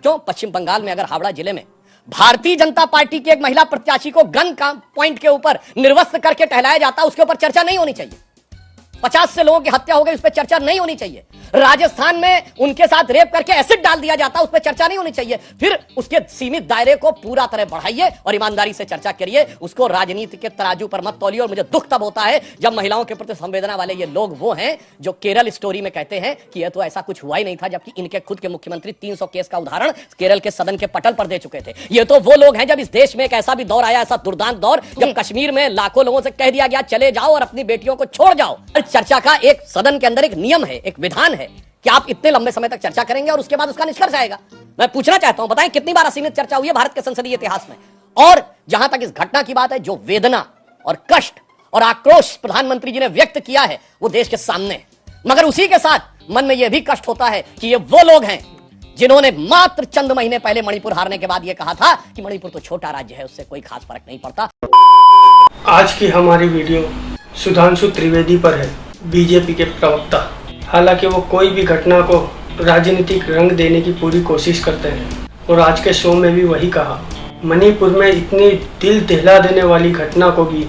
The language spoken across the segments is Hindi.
क्यों? पश्चिम बंगाल में अगर हावड़ा जिले में भारतीय जनता पार्टी की एक महिला प्रत्याशी को गन का पॉइंट के ऊपर निर्वस्त्र करके टहलाया जाता, उसके ऊपर चर्चा नहीं होनी चाहिए। 50 से लोगों की हत्या हो गई, उस पर चर्चा नहीं होनी चाहिए। राजस्थान में उनके साथ रेप करके एसिड डाल दिया जाता, उस पर चर्चा नहीं होनी चाहिए। फिर उसके सीमित दायरे को पूरा तरह बढ़ाइए और ईमानदारी से चर्चा करिए, उसको राजनीति के तराजू पर मत तौलिए। और मुझे दुख तब होता है जब महिलाओं के प्रति संवेदना वाले ये लोग वो हैं जो केरल स्टोरी में कहते हैं कि यह तो ऐसा कुछ हुआ ही नहीं था, जबकि इनके खुद के मुख्यमंत्री 300 केस का उदाहरण केरल के सदन के पटल पर दे चुके थे। ये तो वो लोग हैं जब इस देश में एक ऐसा भी दौर आया, ऐसा दुर्दांत दौर, जब कश्मीर में लाखों लोगों से कह दिया गया चले जाओ और अपनी बेटियों को छोड़ जाओ। चर्चा का एक सदन के अंदर एक नियम है, एक विधान है कि आप इतने लंबे समय तक चर्चा करेंगे और उसके बाद उसका निष्कर्ष आएगा। मैं पूछना चाहता हूं, बताएं कितनी बार असीमित चर्चा हुई है भारत के संसदीय इतिहास में? और जहां तक इस घटना की बात है, जो वेदना और कष्ट और आक्रोश प्रधानमंत्री जी ने व्यक्त किया है वो देश के सामने है, मगर उसी के साथ मन में यह भी कष्ट होता है कि ये वो लोग हैं जिन्होंने मात्र चंद महीने पहले मणिपुर हारने के बाद यह कहा था कि मणिपुर तो छोटा राज्य है, उससे कोई खास फर्क नहीं पड़ता। आज की हमारी वीडियो सुधांशु त्रिवेदी पर है, बीजेपी के प्रवक्ता। हालांकि वो कोई भी घटना को राजनीतिक रंग देने की पूरी कोशिश करते हैं और आज के शो में भी वही कहा। मणिपुर में इतनी दिल दहला देने वाली घटना को भी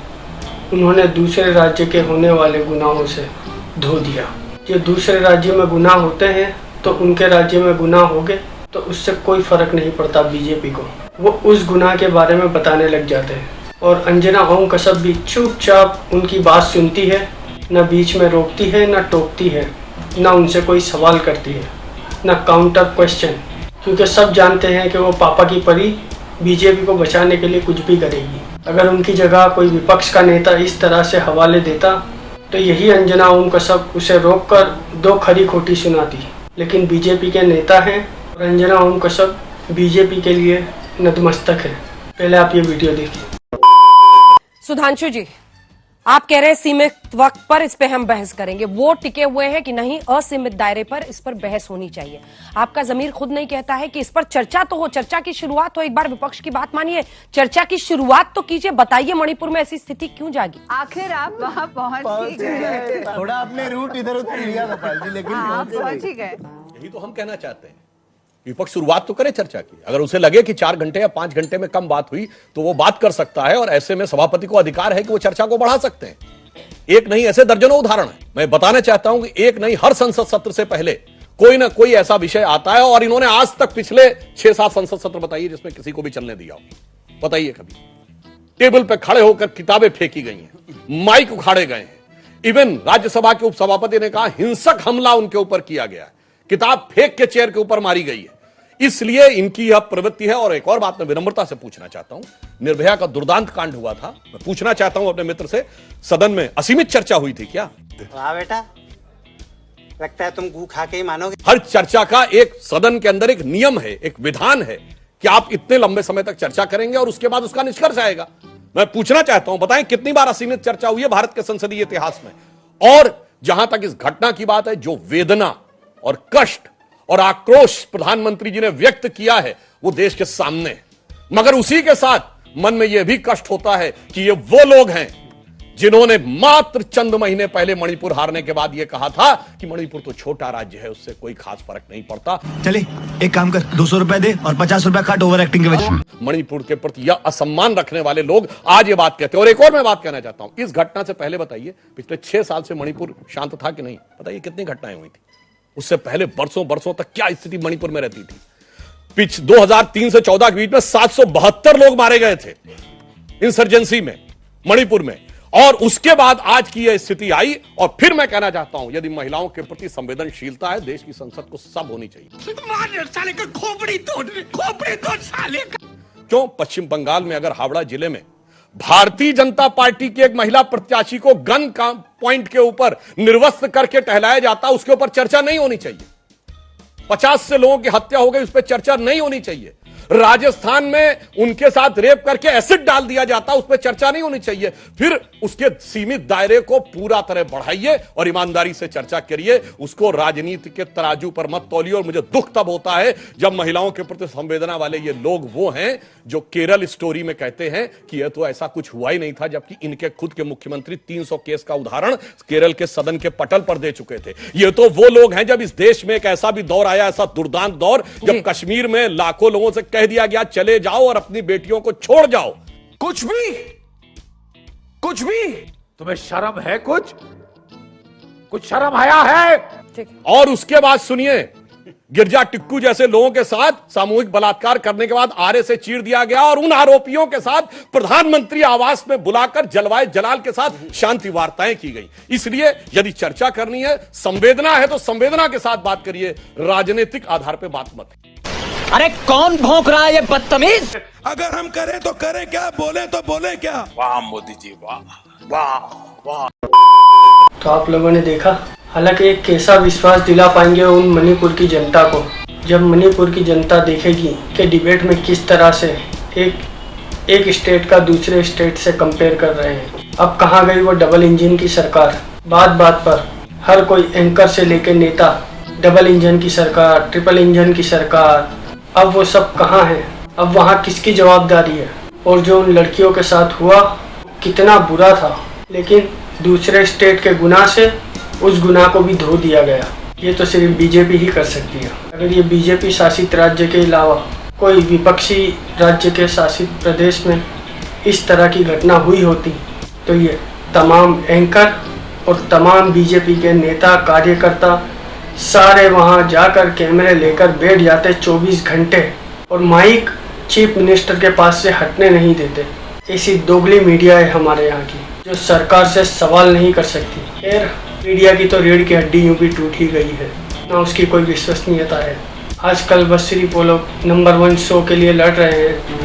उन्होंने दूसरे राज्य के होने वाले गुनाहों से धो दिया। ये दूसरे राज्य में गुनाह होते हैं तो उनके राज्य में गुनाह हो गए तो उससे कोई फर्क नहीं पड़ता बीजेपी को, वो उस गुनाह के बारे में बताने लग जाते हैं। और अंजना ओम कश्यप भी चुपचाप उनकी बात सुनती है, न बीच में रोकती है, न टोकती है, न उनसे कोई सवाल करती है, न काउंटर क्वेश्चन, क्योंकि सब जानते हैं कि वो पापा की परी बीजेपी को बचाने के लिए कुछ भी करेगी। अगर उनकी जगह कोई विपक्ष का नेता इस तरह से हवाले देता तो यही अंजना ओम कश्यप उसे रोककर दो खरी खोटी सुनाती। लेकिन बीजेपी के नेता हैं और अंजना ओम कश्यप बीजेपी के लिए नतमस्तक है। पहले आप ये वीडियो देखिए। सुधांशु जी, आप कह रहे हैं सीमित वक्त पर इस पे हम बहस करेंगे, वो टिके हुए हैं कि नहीं असीमित दायरे पर इस पर बहस होनी चाहिए। आपका जमीर खुद नहीं कहता है कि इस पर चर्चा तो हो, चर्चा की शुरुआत हो। एक बार विपक्ष की बात मानिए, चर्चा की शुरुआत तो कीजिए। बताइए मणिपुर में ऐसी स्थिति क्यों जागी? आखिर आप वहाँ पहुँच ही गए। थोड़ा अपने रूट इधर उधर लिया गोपाल जी, लेकिन पहुँच ही गए। यही तो हम कहना चाहते हैं। विपक्ष शुरुआत तो करे चर्चा की। अगर उसे लगे कि 4 घंटे या 5 घंटे में कम बात हुई तो वो बात कर सकता है, और ऐसे में सभापति को अधिकार है कि वो चर्चा को बढ़ा सकते हैं। एक नहीं, ऐसे दर्जनों उदाहरण है। मैं बताना चाहता हूं कि एक नहीं, हर संसद सत्र से पहले कोई ना कोई ऐसा विषय आता है, और इन्होंने आज तक पिछले 6-7 संसद सत्र बताइए जिसमें किसी को भी चलने दिया हो। बताइए कभी टेबल पे खड़े होकर किताबें फेंकी गई हैं, माइक उखाड़े गए हैं। इवन राज्यसभा के उपसभापति ने कहा हिंसक हमला उनके ऊपर किया गया है, किताब फेंक के चेयर के ऊपर मारी गई है। इसलिए इनकी यह प्रवृत्ति है। और एक और बात मैं विनम्रता से पूछना चाहता हूं, निर्भया का दुर्दांत कांड हुआ था, मैं पूछना चाहता हूं अपने मित्र से, सदन में असीमित चर्चा हुई थी क्या? वाह बेटा, लगता है तुम गू खा के ही मानोगे। हर चर्चा का एक सदन के अंदर एक नियम है, एक विधान है कि आप इतने लंबे समय तक चर्चा करेंगे और उसके बाद उसका निष्कर्ष आएगा। मैं पूछना चाहता हूं, बताएं कितनी बार असीमित चर्चा हुई है भारत के संसदीय इतिहास में? और जहां तक इस घटना की बात है, जो वेदना और कष्ट और आक्रोश प्रधानमंत्री जी ने व्यक्त किया है वो देश के सामने है, मगर उसी के साथ मन में यह भी कष्ट होता है कि ये वो लोग हैं जिन्होंने मात्र चंद महीने पहले मणिपुर हारने के बाद यह कहा था कि मणिपुर तो छोटा राज्य है, उससे कोई खास फर्क नहीं पड़ता। चले एक काम कर, 200 रुपए दे और 50 रुपए काट ओवर एक्टिंग के वजह। मणिपुर के प्रति यह असम्मान रखने वाले लोग आज ये बात कहते हैं। और एक और मैं बात कहना चाहता हूं, इस घटना से पहले बताइए पिछले 6 साल से मणिपुर शांत था कि नहीं? बताइए कितनी घटनाएं हुई थी? उससे पहले बरसों तक क्या स्थिति मणिपुर में रहती थी? 2003 से 14 के बीच में 772 लोग मारे गए थे इंसर्जेंसी में मणिपुर में, और उसके बाद आज की यह स्थिति आई। और फिर मैं कहना चाहता हूं, यदि महिलाओं के प्रति संवेदनशीलता है, देश की संसद को सब होनी चाहिए। क्यों? पश्चिम बंगाल में अगर हावड़ा जिले में भारतीय जनता पार्टी की एक महिला प्रत्याशी को गन का पॉइंट के ऊपर निर्वस्त्र करके टहलाया जाता, उसके ऊपर चर्चा नहीं होनी चाहिए। 50 से लोगों की हत्या हो गई, उस पर चर्चा नहीं होनी चाहिए। राजस्थान में उनके साथ रेप करके एसिड डाल दिया जाता, उस पर चर्चा नहीं होनी चाहिए। फिर उसके सीमित दायरे को पूरा तरह बढ़ाइए और ईमानदारी से चर्चा करिए, उसको राजनीति के तराजू पर मत तौलिए। और मुझे दुख तब होता है जब महिलाओं के प्रति संवेदना वाले ये लोग वो हैं जो केरल स्टोरी में कहते हैं कि यह तो ऐसा कुछ हुआ ही नहीं था, जबकि इनके खुद के मुख्यमंत्री 300 केस का उदाहरण केरल के सदन के पटल पर दे चुके थे। ये तो वो लोग हैं जब इस देश में एक ऐसा भी दौर आया, ऐसा दुर्दांत दौर, जब कश्मीर में लाखों लोगों से कह दिया गया चले जाओ और अपनी बेटियों को छोड़ जाओ। कुछ भी तुम्हें शर्म है? कुछ शर्म आया है? और उसके बाद सुनिए, गिरजा टिक्कू जैसे लोगों के साथ सामूहिक बलात्कार करने के बाद आरे से चीर दिया गया और उन आरोपियों के साथ प्रधानमंत्री आवास में बुलाकर जलवाए जलाल के साथ शांति वार्ताएं की गई। इसलिए यदि चर्चा करनी है, संवेदना है तो संवेदना के साथ बात करिए, राजनीतिक आधार पर बात मत। अरे कौन भौंक रहा है ये बदतमीज? अगर हम करें तो करें क्या, बोले तो बोले क्या? वाह मोदी जी, वाह वाह वाह। तो आप लोगों ने देखा, हालांकि एक कैसा विश्वास दिला पाएंगे उन मणिपुर की जनता को, जब मणिपुर की जनता देखेगी कि डिबेट में किस तरह से एक स्टेट का दूसरे स्टेट से कंपेयर कर रहे हैं। अब कहाँ गई वो डबल इंजन की सरकार? बात बात पर हर कोई एंकर से लेकर नेता, डबल इंजन की सरकार, ट्रिपल इंजन की सरकार, अब वो सब कहाँ है? अब वहाँ किसकी जवाबदारी है? और जो उन लड़कियों के साथ हुआ कितना बुरा था, लेकिन दूसरे स्टेट के गुनाह से उस गुनाह को भी धो दिया गया। ये तो सिर्फ बीजेपी ही कर सकती है। अगर ये बीजेपी शासित राज्य के अलावा कोई विपक्षी राज्य के शासित प्रदेश में इस तरह की घटना हुई होती तो ये तमाम एंकर और तमाम बीजेपी के नेता कार्यकर्ता सारे वहाँ जाकर कैमरे लेकर बैठ जाते 24 घंटे और माइक चीफ मिनिस्टर के पास से हटने नहीं देते। ऐसी दोगली मीडिया है हमारे यहाँ की जो सरकार से सवाल नहीं कर सकती। खैर, मीडिया की तो रीढ़ की हड्डी यूं भी टूट ही गई है, ना उसकी कोई विश्वसनीयता है। आजकल बस सिर्फ वो लोग नंबर 1 शो के लिए लड़ रहे हैं